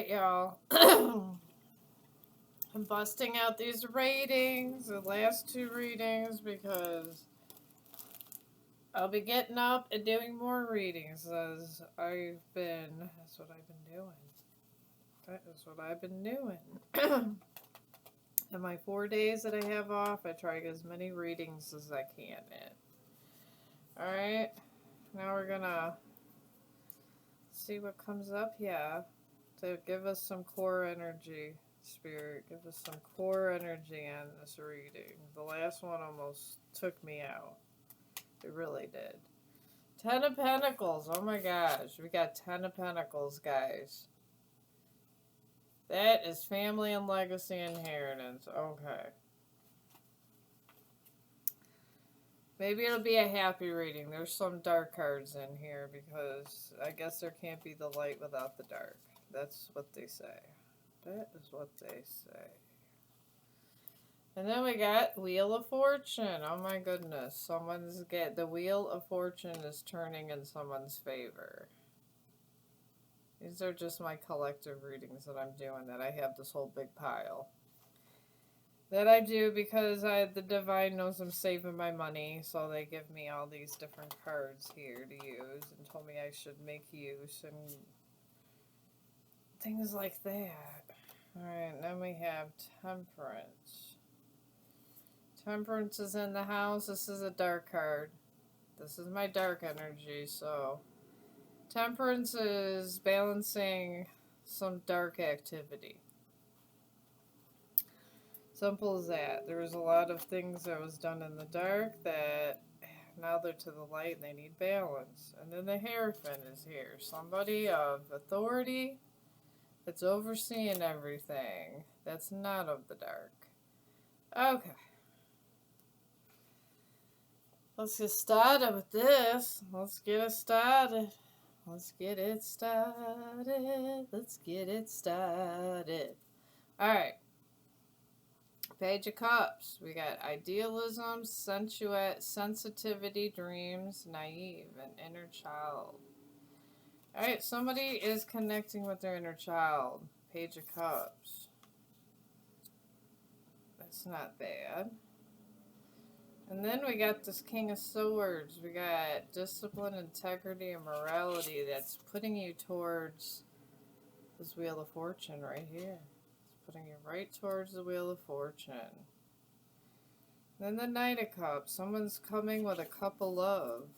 Alright, y'all. I'm busting out these readings, the last two readings, because I'll be getting up and doing more readings as that's what I've been doing. That is what I've been doing. In my 4 days that I have off, I try to get as many readings as I can in. Alright, now we're gonna see what comes up here to give us some core energy. Spirit, give us some core energy on this reading. The last one almost took me out. It really did. 10 of Pentacles. Oh my gosh. We got 10 of Pentacles, guys. That is family and legacy inheritance. Okay. Maybe it'll be a happy reading. There's some dark cards in here because I guess there can't be the light without the dark. That's what they say. That is what they say. And then we got Wheel of Fortune. Oh my goodness. The Wheel of Fortune is turning in someone's favor. These are just my collective readings that I'm doing, that I have this whole big pile. That I do because the divine knows I'm saving my money, so they give me all these different cards here to use and told me I should make use and things like that. Alright, then we have Temperance. Temperance is in the house. This is a dark card. This is my dark energy, so Temperance is balancing some dark activity. Simple as that. There was a lot of things that was done in the dark that now they're to the light and they need balance. And then the Hierophant is here. Somebody of authority that's overseeing everything that's not of the dark. Okay. Let's get started with this. Let's get it started. Let's get it started. Let's get it started. Alright. Page of Cups. We got idealism, sensitivity, dreams, naive, and inner child. Alright, somebody is connecting with their inner child. Page of Cups. That's not bad. And then we got this King of Swords. We got discipline, integrity, and morality that's putting you towards this Wheel of Fortune right here. It's putting you right towards the Wheel of Fortune. Then the Knight of Cups. Someone's coming with a cup of love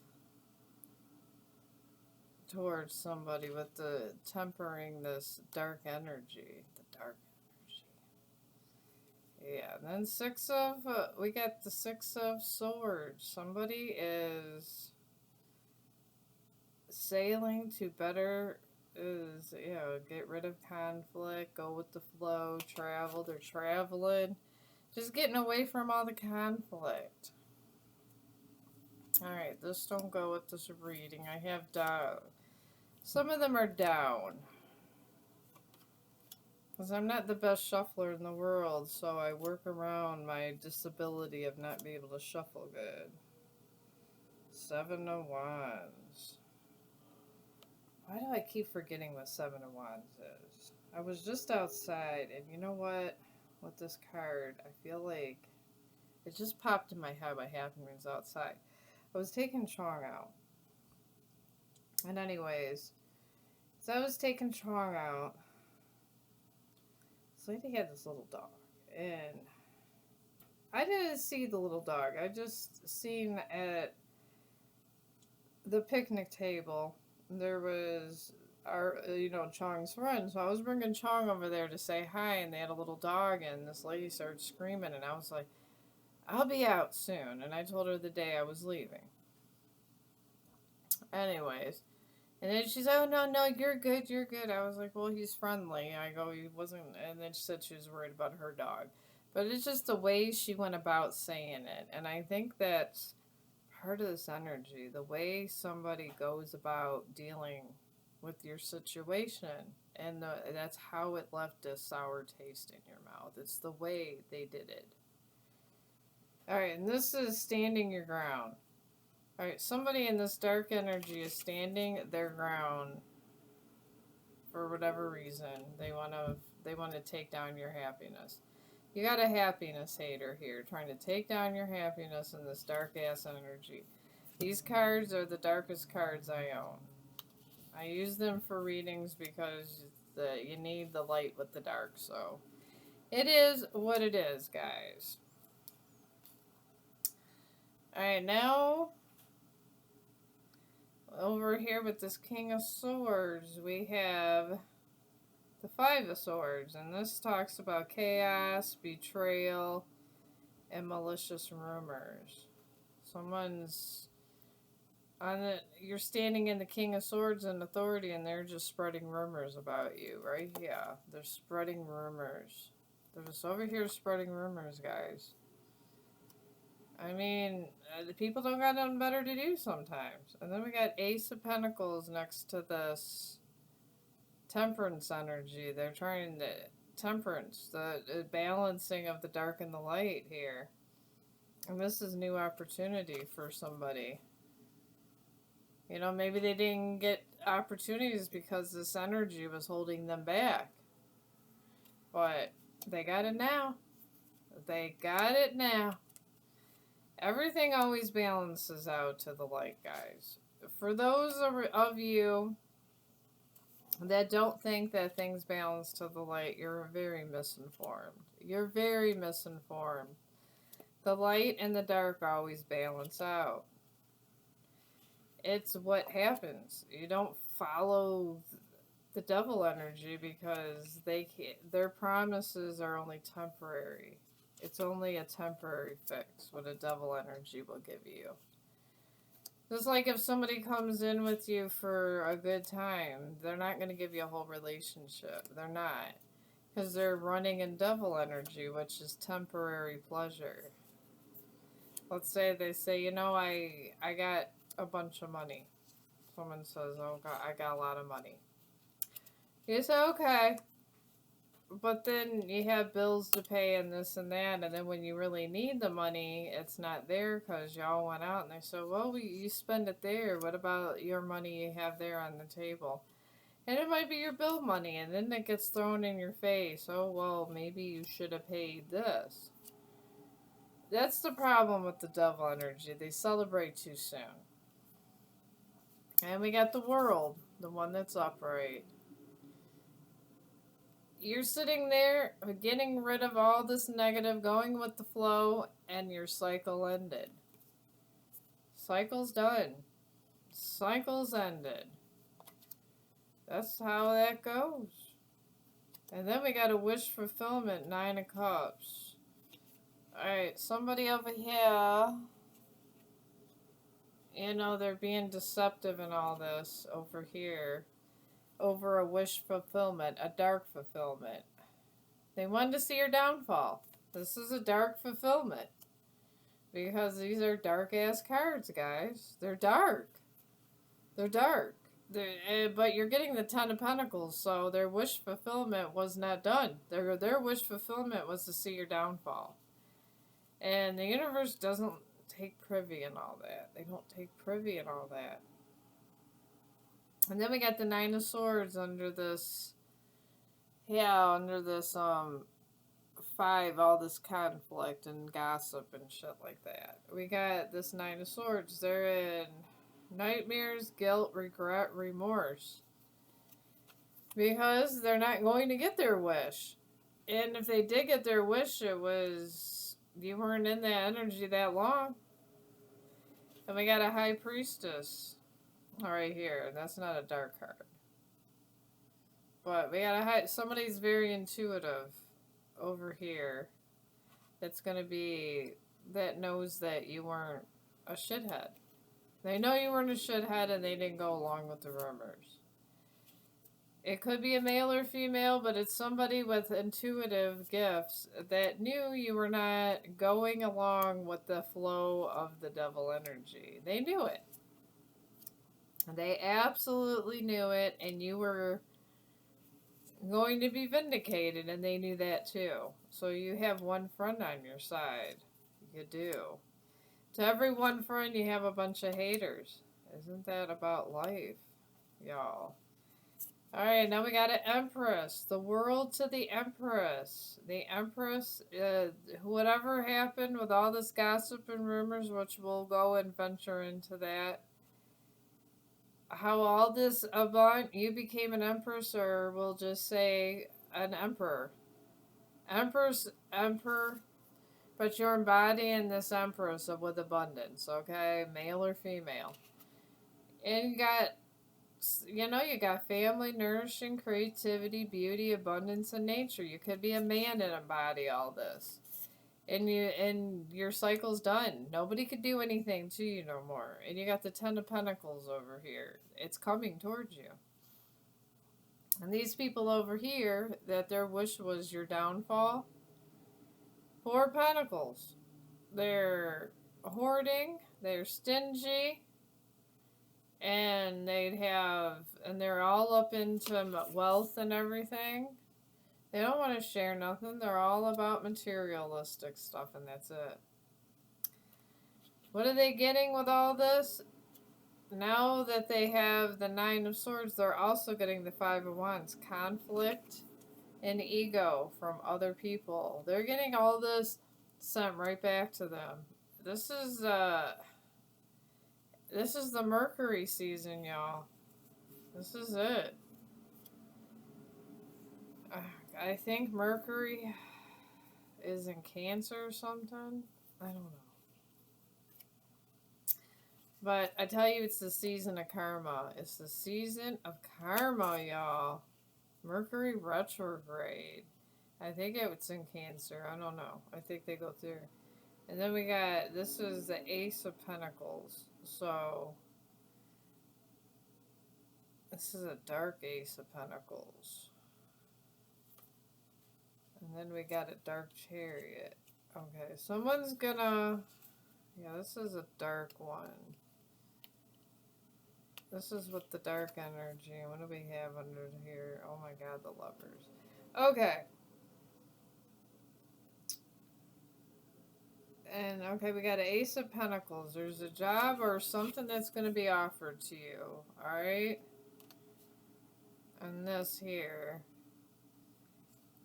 towards somebody with the tempering this dark energy. The dark energy. Yeah, and then we got the Six of Swords. Somebody is sailing to better, get rid of conflict, go with the flow, travel. They're traveling. Just getting away from all the conflict. Alright, this don't go with this reading. I have down. Some of them are down. Because I'm not the best shuffler in the world, so I work around my disability of not being able to shuffle good. 7 of Wands. Why do I keep forgetting what 7 of Wands is? I was just outside, and you know what? With this card, I feel like it just popped in my head what happened when I was outside. I was taking Chong out. And anyways, so I was taking Chong out. This lady had this little dog. And I didn't see the little dog. I just seen at the picnic table, there was Chong's friend. So I was bringing Chong over there to say hi, and they had a little dog, and this lady started screaming, and I was like, I'll be out soon. And I told her the day I was leaving. Anyways, and then she's like, oh, no, you're good, you're good. I was like, well, he's friendly. I go, he wasn't, and then she said she was worried about her dog. But it's just the way she went about saying it. And I think that's part of this energy, the way somebody goes about dealing with your situation. And that's how it left a sour taste in your mouth. It's the way they did it. Alright, and this is standing your ground. Alright, somebody in this dark energy is standing their ground for whatever reason. They want to take down your happiness. You got a happiness hater here trying to take down your happiness in this dark ass energy. These cards are the darkest cards I own. I use them for readings because you need the light with the dark, so it is what it is, guys. Alright, now over here with this King of Swords, we have the Five of Swords, and this talks about chaos, betrayal, and malicious rumors. Someone's you're standing in the King of Swords and authority, and they're just spreading rumors about you, right? Yeah, they're spreading rumors. They're just over here spreading rumors, guys. I mean, the people don't got nothing better to do sometimes. And then we got Ace of Pentacles next to this Temperance energy. They're trying to temperance, the balancing of the dark and the light here. And this is new opportunity for somebody. You know, maybe they didn't get opportunities because this energy was holding them back. But they got it now. They got it now. Everything always balances out to the light, guys. For those of you that don't think that things balance to the light, you're very misinformed. You're very misinformed. The light and the dark always balance out. It's what happens. You don't follow the devil energy because their promises are only temporary. It's only a temporary fix what a devil energy will give you. Just like if somebody comes in with you for a good time, they're not going to give you a whole relationship. They're not. Because they're running in devil energy, which is temporary pleasure. Let's say they say, you know, I got a bunch of money. Someone says, oh God, I got a lot of money. You say, okay. But then you have bills to pay and this and that, and then when you really need the money, it's not there because y'all went out and they said, well, you spend it there. What about your money you have there on the table? And it might be your bill money, and then it gets thrown in your face. Oh, well, maybe you should have paid this. That's the problem with the devil energy. They celebrate too soon. And we got the World, the one that's upright. You're sitting there, getting rid of all this negative, going with the flow, and your cycle ended. Cycle's done. Cycle's ended. That's how that goes. And then we got a wish fulfillment, 9 of Cups. Alright, somebody over here, you know, they're being deceptive in all this over here. Over a wish fulfillment, a dark fulfillment. They wanted to see your downfall. This is a dark fulfillment. Because these are dark ass cards, guys. They're dark. They're dark. But you're getting the 10 of Pentacles, so their wish fulfillment was not done. Their wish fulfillment was to see your downfall. And the universe doesn't take privy in all that. They don't take privy in all that. And then we got the 9 of Swords under this, under this 5, all this conflict and gossip and shit like that. We got this 9 of Swords. They're in nightmares, guilt, regret, remorse. Because they're not going to get their wish. And if they did get their wish, it was, you weren't in that energy that long. And we got a High Priestess. Right here, that's not a dark card. But we got somebody's very intuitive over here. That's gonna be, that knows that you weren't a shithead. They know you weren't a shithead and they didn't go along with the rumors. It could be a male or female, but it's somebody with intuitive gifts that knew you were not going along with the flow of the devil energy. They knew it. They absolutely knew it, and you were going to be vindicated, and they knew that too. So you have one friend on your side. You do. To every one friend, you have a bunch of haters. Isn't that about life, y'all? Alright, now we got an Empress. The world to the Empress. The Empress, whatever happened with all this gossip and rumors, which we'll go and venture into that. How all this about you became an Empress, or we'll just say an Emperor. Emperor, but you're embodying this Empress of with abundance, okay? Male or female. And you got family, nourishing, creativity, beauty, abundance, and nature. You could be a man and embody all this. And your cycle's done. Nobody could do anything to you no more. And you got the Ten of Pentacles over here. It's coming towards you. And these people over here, that their wish was your downfall. Four of Pentacles. They're hoarding. They're stingy. And they're all up into wealth and everything. They don't want to share nothing. They're all about materialistic stuff, and that's it. What are they getting with all this? Now that they have the Nine of Swords, they're also getting the Five of Wands. Conflict and ego from other people. They're getting all this sent right back to them. This is the Mercury season, y'all. This is it. I think Mercury is in Cancer or something. I don't know. But I tell you, it's the season of karma. It's the season of karma, y'all. Mercury retrograde. I think it's in Cancer. I don't know. I think they go through. And then we got, this is the Ace of Pentacles. So, this is a dark Ace of Pentacles. And then we got a dark Chariot. Okay, someone's gonna... Yeah, this is a dark one. This is with the dark energy. What do we have under here? Oh my god, the Lovers. Okay. And, okay, we got an Ace of Pentacles. There's a job or something that's going to be offered to you. Alright? And this here.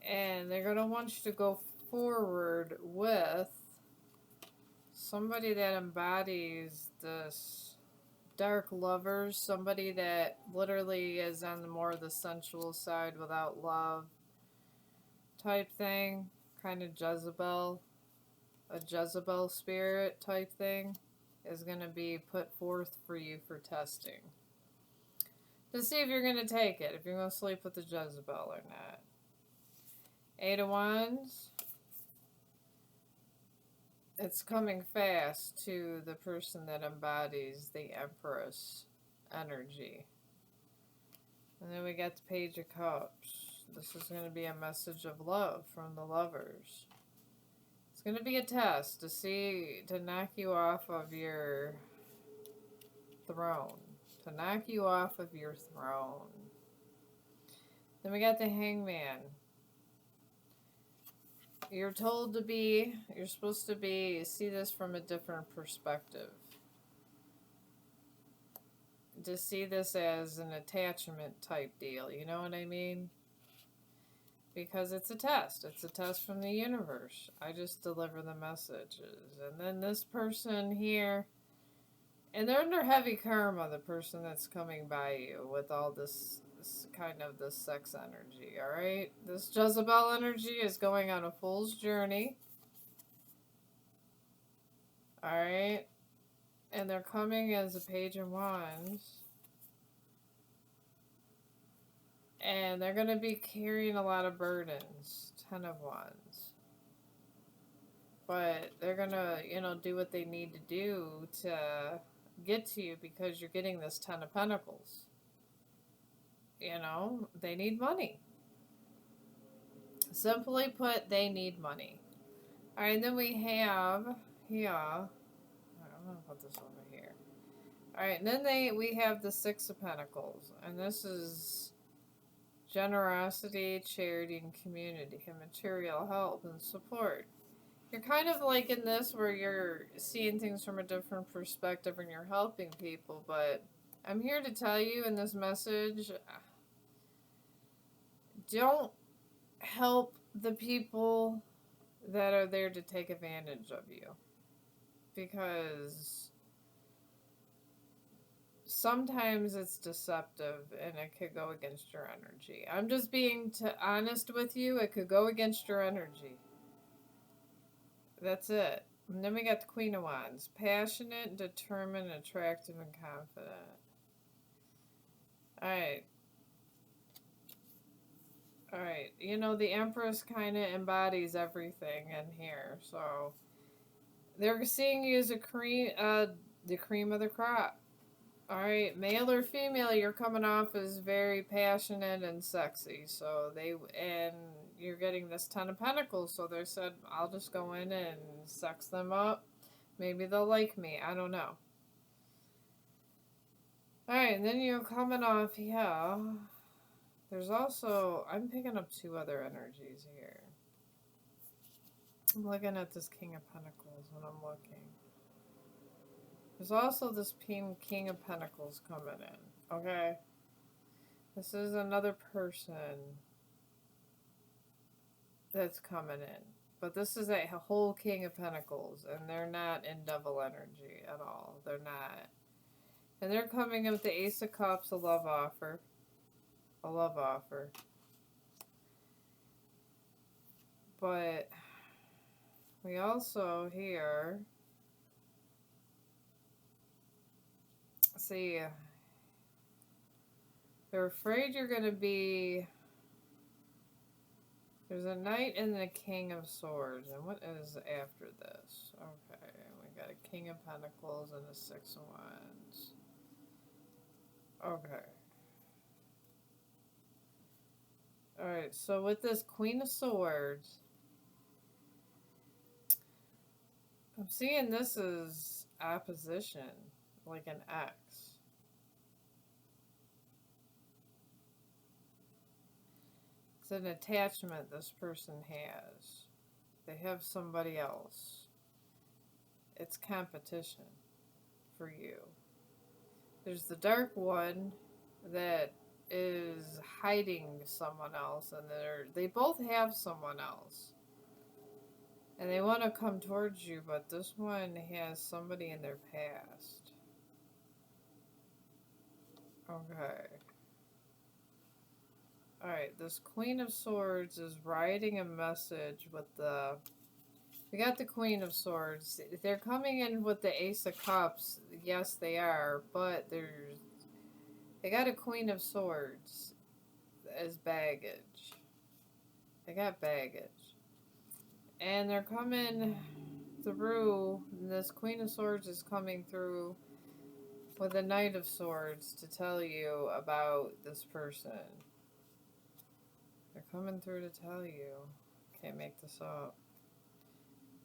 And they're going to want you to go forward with somebody that embodies this dark lovers. Somebody that literally is on the more the sensual side without love type thing. Kind of Jezebel. A Jezebel spirit type thing is going to be put forth for you for testing. To see if you're going to take it. If you're going to sleep with the Jezebel or not. Eight of Wands. It's coming fast to the person that embodies the Empress energy. And then we got the Page of Cups. This is going to be a message of love from the Lovers. It's going to be a test to knock you off of your throne. To knock you off of your throne. Then we got the Hangman. You're supposed to see this from a different perspective. To see this as an attachment type deal, you know what I mean? Because it's a test. It's a test from the universe. I just deliver the messages. And then this person here, and they're under heavy karma, the person that's coming by you with all this kind of this sex energy, alright? This Jezebel energy is going on a fool's journey. Alright? And they're coming as a Page of Wands. And they're going to be carrying a lot of burdens. Ten of Wands. But they're going to, do what they need to do to get to you because you're getting this Ten of Pentacles. They need money. Simply put, they need money. Alright, then we have here. I'm going to put this over here. Alright, and then we have the Six of Pentacles. And this is generosity, charity, and community, and material help and support. You're kind of like in this where you're seeing things from a different perspective and you're helping people, but I'm here to tell you in this message, don't help the people that are there to take advantage of you, because sometimes it's deceptive and it could go against your energy. I'm just being honest with you. It could go against your energy. That's it. And then we got the Queen of Wands. Passionate, determined, attractive, and confident. Alright. Alright. You know, the Empress kind of embodies everything in here. So, they're seeing you as the cream of the crop. Alright, male or female, you're coming off as very passionate and sexy. So and you're getting this Ten of Pentacles, so they said, I'll just go in and sex them up. Maybe they'll like me, I don't know. Alright, and then you're coming off, yeah. There's also, I'm picking up two other energies here. I'm looking at this King of Pentacles when I'm looking. There's also this King of Pentacles coming in, okay? This is another person that's coming in. But this is a whole King of Pentacles, and they're not in double energy at all. They're not. And they're coming in with the Ace of Cups, a love offer. A love offer. But we also here see, they're afraid you're going to be... There's a Knight and the King of Swords. And what is after this? Okay, we got a King of Pentacles and a Six of Wands. Okay. Alright, so with this Queen of Swords, I'm seeing this as opposition, like an X. It's an attachment this person has. They have somebody else. It's competition for you. There's the Dark One that is hiding someone else, and they both have someone else. And they want to come towards you, but this one has somebody in their past. Okay. Alright, this Queen of Swords is writing a message with the... We got the Queen of Swords. They're coming in with the Ace of Cups. Yes, they are, but they got a Queen of Swords as baggage. They got baggage. And they're coming through, this Queen of Swords is coming through with a Knight of Swords to tell you about this person. They're coming through to tell you, can't make this up,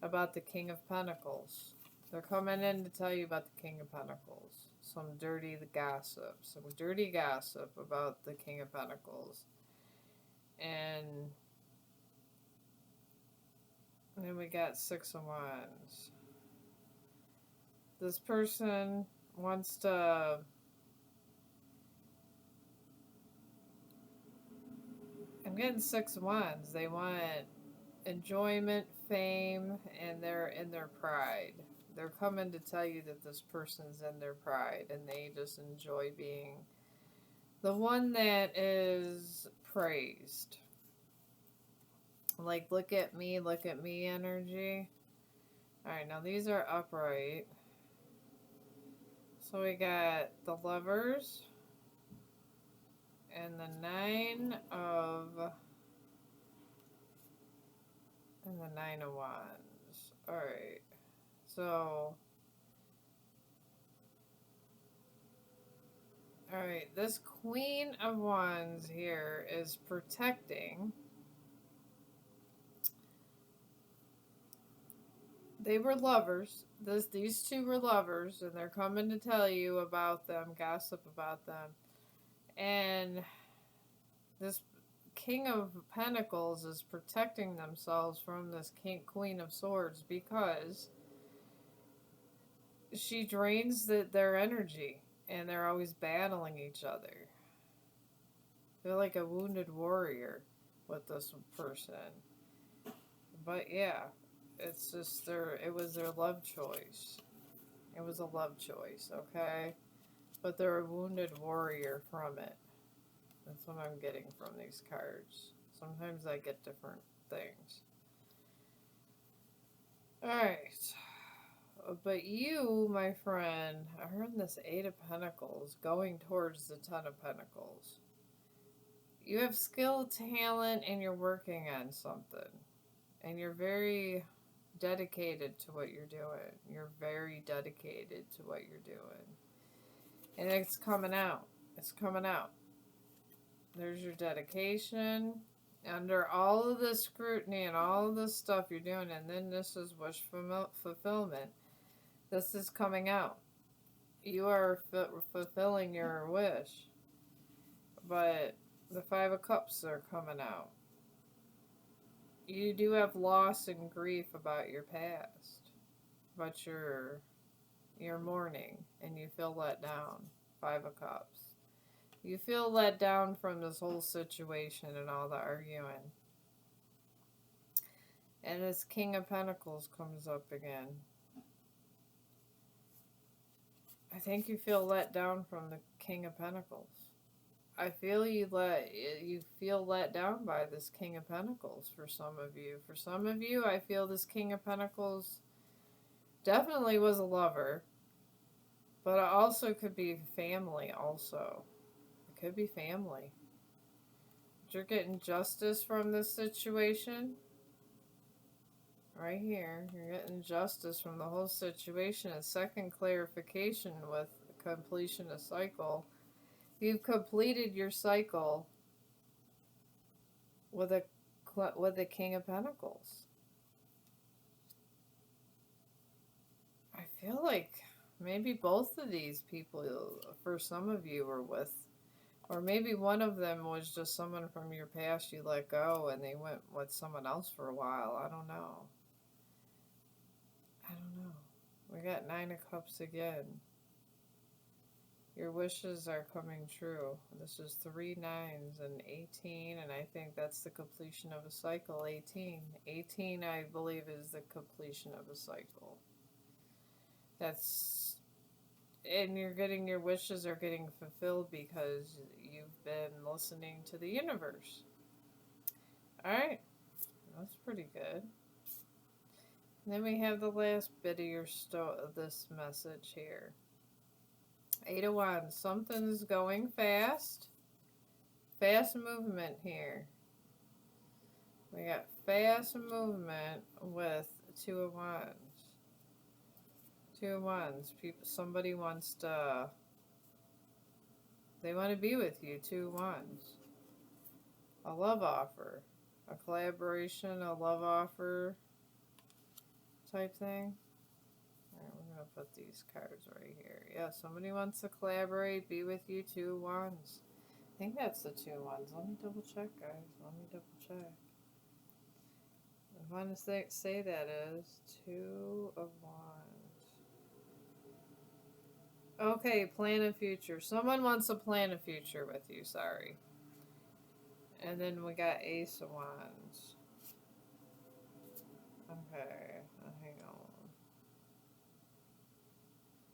about the King of Pentacles. They're coming in to tell you about the King of Pentacles. Some dirty gossip. Some dirty gossip about the King of Pentacles. And then we got Six of Wands. This person wants to... I'm getting Six of Wands. They want enjoyment, fame, and they're in their pride. They're coming to tell you that this person's in their pride, and they just enjoy being the one that is praised. Like, look at me energy. Alright, now these are upright. So we got the Lovers and the Nine of Wands. Alright. So, alright, this Queen of Wands here is protecting. They were lovers. These two were lovers, and they're coming to tell you about them, gossip about them. And this King of Pentacles is protecting themselves from this Queen of Swords because she drains their energy, and they're always battling each other. They're like a wounded warrior. with this person. But yeah, it's just it was their love choice. It was a love choice, okay? But they're a wounded warrior from it. That's what I'm getting from these cards. Sometimes I get different things. Alright. But you, my friend, are in this Eight of Pentacles going towards the Ten of Pentacles. You have skill, talent, and you're working on something. And you're very dedicated to what you're doing. You're very dedicated to what you're doing. And it's coming out. It's coming out. There's your dedication. Under all of this scrutiny and all of this stuff you're doing, and then this is wish fulfillment. This is coming out. You are fulfilling your wish. But the Five of Cups are coming out. You do have loss and grief about your past. But you're mourning and you feel let down. Five of Cups. You feel let down from this whole situation and all the arguing. And this King of Pentacles comes up again. I think you feel let down from the King of Pentacles. I feel you feel let down by this King of Pentacles for some of you. For some of you, I feel this King of Pentacles definitely was a lover. But it also could be family also. It could be family. But you're getting justice from this situation. Right here. You're getting justice from the whole situation. A second clarification with completion of cycle. You've completed your cycle with a King of Pentacles. I feel like maybe both of these people, for some of you, were with, or maybe one of them was just someone from your past you let go and they went with someone else for a while. I don't know. I don't know. We got Nine of Cups again. Your wishes are coming true. This is 3 9s and 18, and I think that's the completion of a cycle. 18. 18, I believe, is the completion of a cycle. That's, and you're getting, your wishes are getting fulfilled because you've been listening to the universe. Alright, that's pretty good. And then we have the last bit of this message here. 8 of Wands. Something's going fast. Fast movement here. We got fast movement with 2 of Wands. 2 of Wands. Somebody wants to... They want to be with you. 2 of Wands. A love offer. A collaboration, a love offer type thing. Alright, we're going to put these cards right here. Yeah, somebody wants to collaborate, be with you. 2 of Wands. I think that's the 2 of Wands. Let me double check, guys. Let me double check. I want to say that is 2 of Wands. Okay, plan a future. Someone wants to plan a future with you, sorry. And then we got Ace of Wands. Okay, hang on.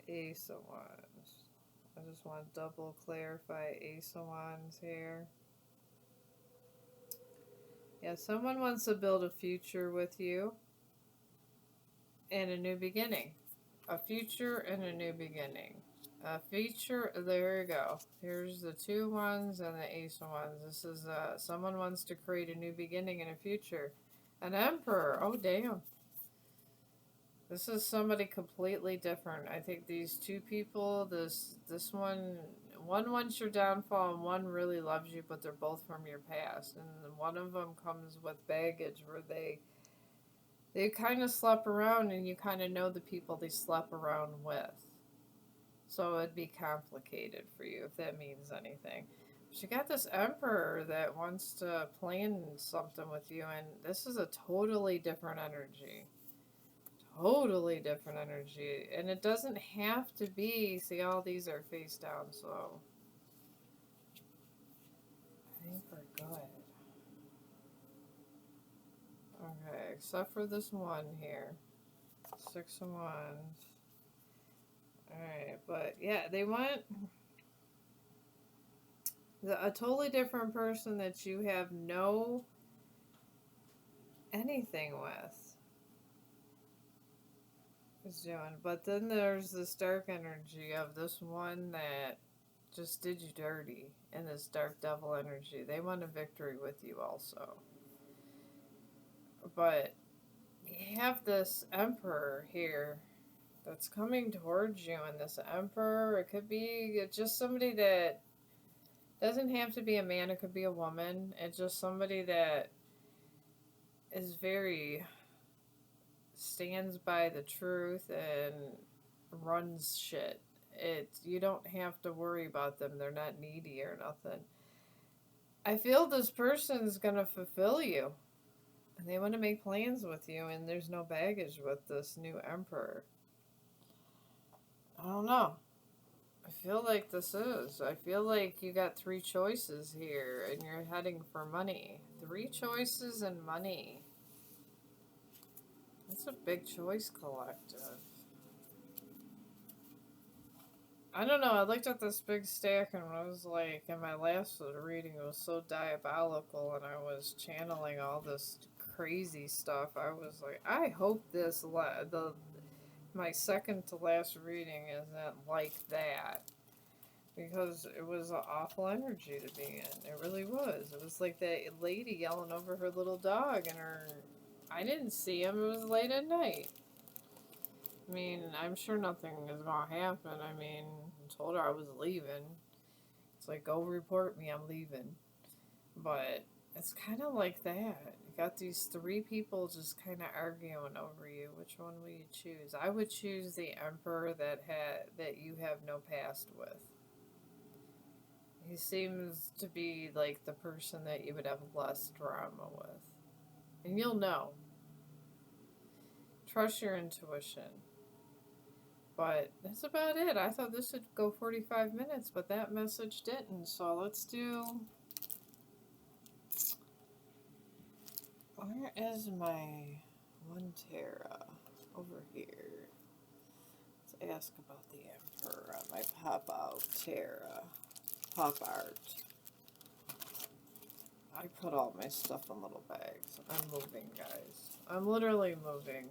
Ace of Wands. I just want to double clarify Ace of Wands here. Yeah, someone wants to build a future with you. And a new beginning. A future and a new beginning. A future, there you go. Here's the 2 Wands and the Ace of Wands. This is, someone wants to create a new beginning and a future. An Emperor, oh damn. This is somebody completely different. I think these 2 people, this one wants your downfall and one really loves you, but they're both from your past. And one of them comes with baggage where they kind of slept around and you kind of know the people they slept around with. So it'd be complicated for you, if that means anything. But you got this Emperor that wants to plan something with you, and this is a totally different energy. Totally different energy. And it doesn't have to be, see, all these are face down, so I think we're good. except for this one here. 6 of Wands. Alright, but yeah, they want a totally different person that you have no anything with is doing. But then there's this dark energy of this one that just did you dirty, and this dark devil energy. They want a victory with you also. But you have this emperor here that's coming towards you, and this emperor, it could be just somebody that doesn't have to be a man, it could be a woman. It's just somebody that is very stands by the truth and runs shit. You don't have to worry about them. They're not needy or nothing. I feel this person's gonna fulfill you. And they want to make plans with you, and there's no baggage with this new emperor. I don't know. I feel like this is. I feel like you got 3 choices here, and you're heading for money. 3 choices and money. That's a big choice collective. I don't know, I looked at this big stack and I was like, in my last reading, it was so diabolical, and I was channeling all this crazy stuff. I was like, I hope my second to last reading isn't like that, because it was an awful energy to be in. It really was. It was like that lady yelling over her little dog, and I didn't see him. It was late at night. I mean, I'm sure nothing is gonna happen. I mean, I told her I was leaving. It's like, go report me, I'm leaving. But it's kind of like that. You got these 3 people just kind of arguing over you. Which one will you choose? I would choose the emperor that you have no past with. He seems to be like the person that you would have less drama with. And you'll know. Trust your intuition. But that's about it. I thought this would go 45 minutes, but that message didn't. So let's do... Where is my one Tara? Over here. Let's ask about the Emperor on my pop-out Tara. Pop art. I put all my stuff in little bags. I'm moving, guys. I'm literally moving.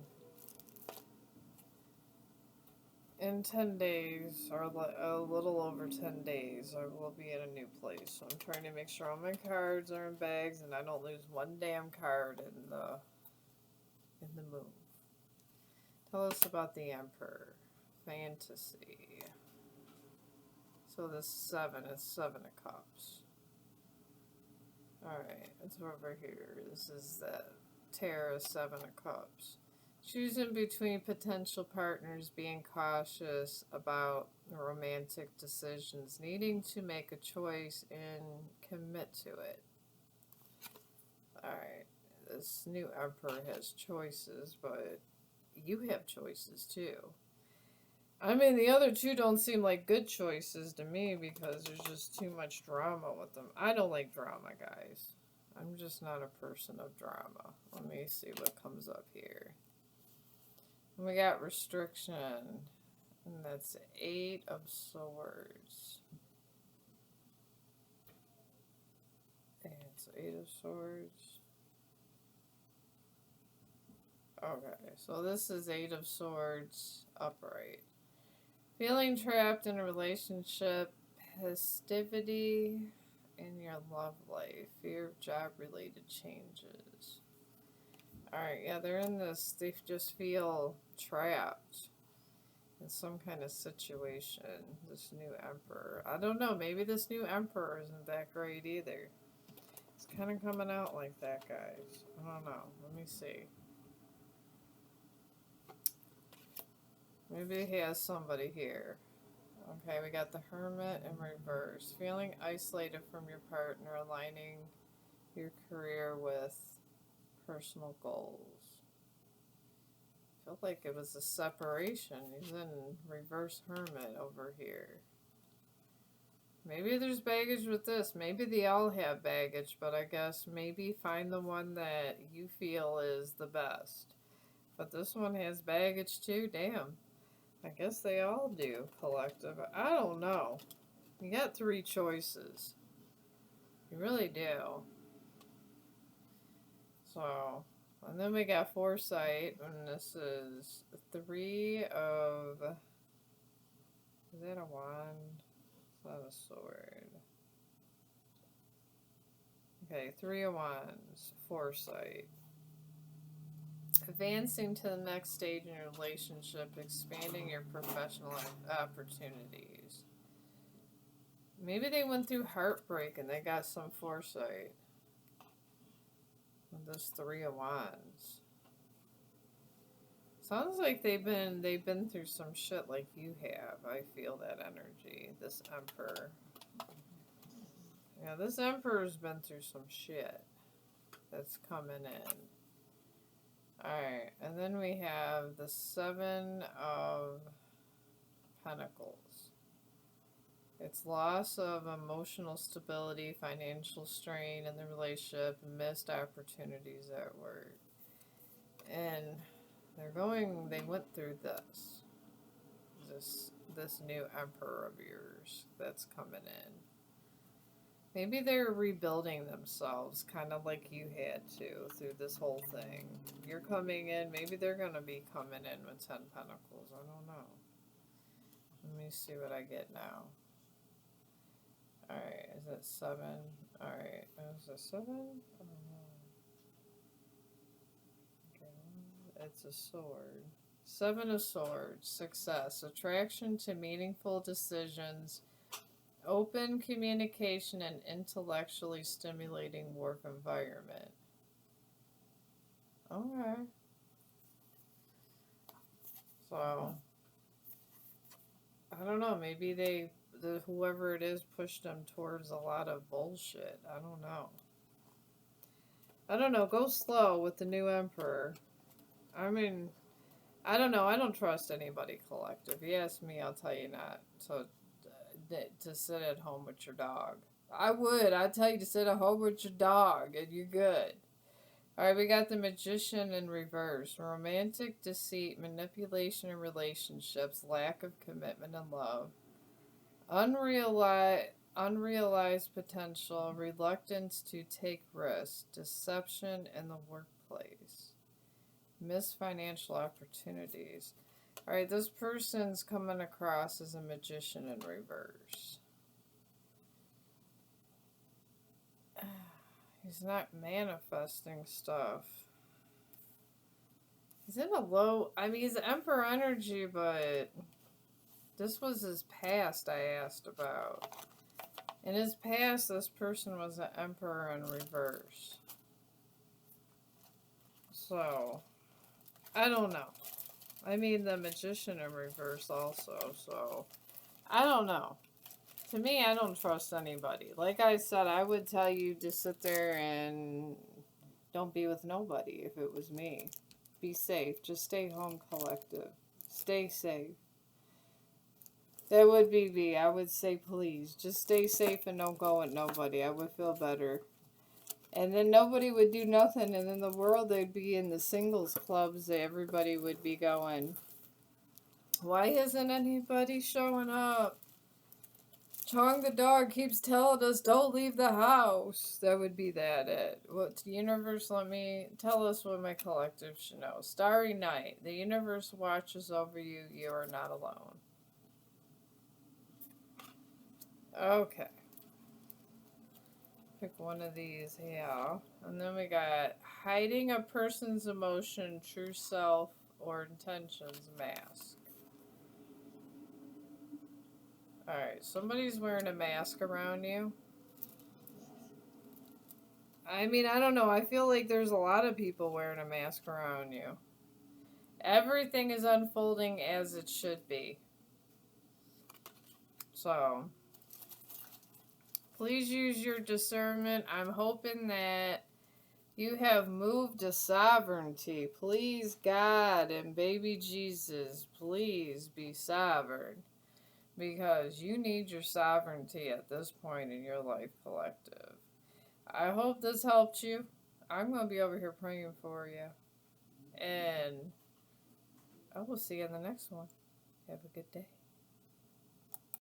In 10 days, or a little over 10 days, I will be in a new place. So I'm trying to make sure all my cards are in bags and I don't lose one damn card in the move. Tell us about the Emperor. Fantasy. So this 7 is 7 of Cups. Alright, it's over here. This is the Tarot 7 of Cups. Choosing between potential partners, being cautious about romantic decisions, needing to make a choice and commit to it. Alright, this new Emperor has choices, but you have choices too. I mean, the other 2 don't seem like good choices to me because there's just too much drama with them. I don't like drama, guys. I'm just not a person of drama. Let me see what comes up here. We got restriction, and that's 8 of Swords. And it's 8 of Swords. Okay, so this is 8 of Swords upright. Feeling trapped in a relationship, festivity in your love life, fear of job-related changes. Alright, yeah, they're in this, they just feel trapped in some kind of situation, this new Emperor. I don't know, maybe this new Emperor isn't that great either. It's kind of coming out like that, guys. I don't know, let me see. Maybe he has somebody here. Okay, we got the Hermit in reverse. Feeling isolated from your partner, aligning your career with personal goals. Felt like it was a separation. He's in reverse Hermit over here. Maybe there's baggage with this. Maybe they all have baggage, but I guess maybe find the one that you feel is the best. But this one has baggage too. Damn. I guess they all do, collective. I don't know. You got three choices. You really do. So, and then we got foresight, and this is three of. Is that a wand? It's not a sword. Okay, three of wands, foresight. Advancing to the next stage in your relationship, expanding your professional opportunities. Maybe they went through heartbreak and they got some foresight. With this three of wands. Sounds like they've been through some shit like you have. I feel that energy. This Emperor. Yeah, this Emperor's been through some shit that's coming in. Alright, and then we have the Seven of Pentacles. It's loss of emotional stability, financial strain in the relationship, missed opportunities at work. And they went through this new Emperor of yours that's coming in. Maybe they're rebuilding themselves, kind of like you had to through this whole thing. You're coming in, maybe they're going to be coming in with 10 Pentacles. I don't know. Let me see what I get now. Alright, is it 7? Alright, is it 7? Oh, no. Okay, it's a sword. 7 of Swords, success, attraction to meaningful decisions, open communication, and intellectually stimulating work environment. Okay. So, I don't know, maybe whoever it is pushed them towards a lot of bullshit. I don't know. I don't know, go slow with the new Emperor. I mean, I don't know, I don't trust anybody collective. If you ask me, I'll tell you not. So, to sit at home with your dog. I'd tell you to sit at home with your dog and you're good. Alright, we got the Magician in reverse. Romantic deceit, manipulation in relationships, lack of commitment and love. Unrealized potential, reluctance to take risks, deception in the workplace. Missed financial opportunities. Alright, this person's coming across as a magician in reverse. He's not manifesting stuff. He's in a low... I mean, he's Emperor energy, but... This was his past I asked about. In his past, this person was an Emperor in reverse. So... I don't know. I mean, the Magician in reverse also, so... I don't know. To me, I don't trust anybody. Like I said, I would tell you to sit there and don't be with nobody if it was me. Be safe. Just stay home, collective. Stay safe. That would be me. I would say, please, just stay safe and don't go with nobody. I would feel better. And then nobody would do nothing, and in the world they'd be in the singles clubs. Everybody would be going, why isn't anybody showing up? Chong the dog keeps telling us don't leave the house. That would be it. What the universe tell us what my collective should know. Starry night. The universe watches over you. You are not alone. Okay. Pick one of these here. And then we got hiding a person's emotion, true self, or intentions mask. Alright, somebody's wearing a mask around you. I mean, I don't know. I feel like there's a lot of people wearing a mask around you. Everything is unfolding as it should be. So, please use your discernment. I'm hoping that you have moved to sovereignty. Please, God and baby Jesus, please be sovereign. because you need your sovereignty at this point in your life, collective. I hope this helped you. I'm going to be over here praying for you. And I will see you in the next one. Have a good day.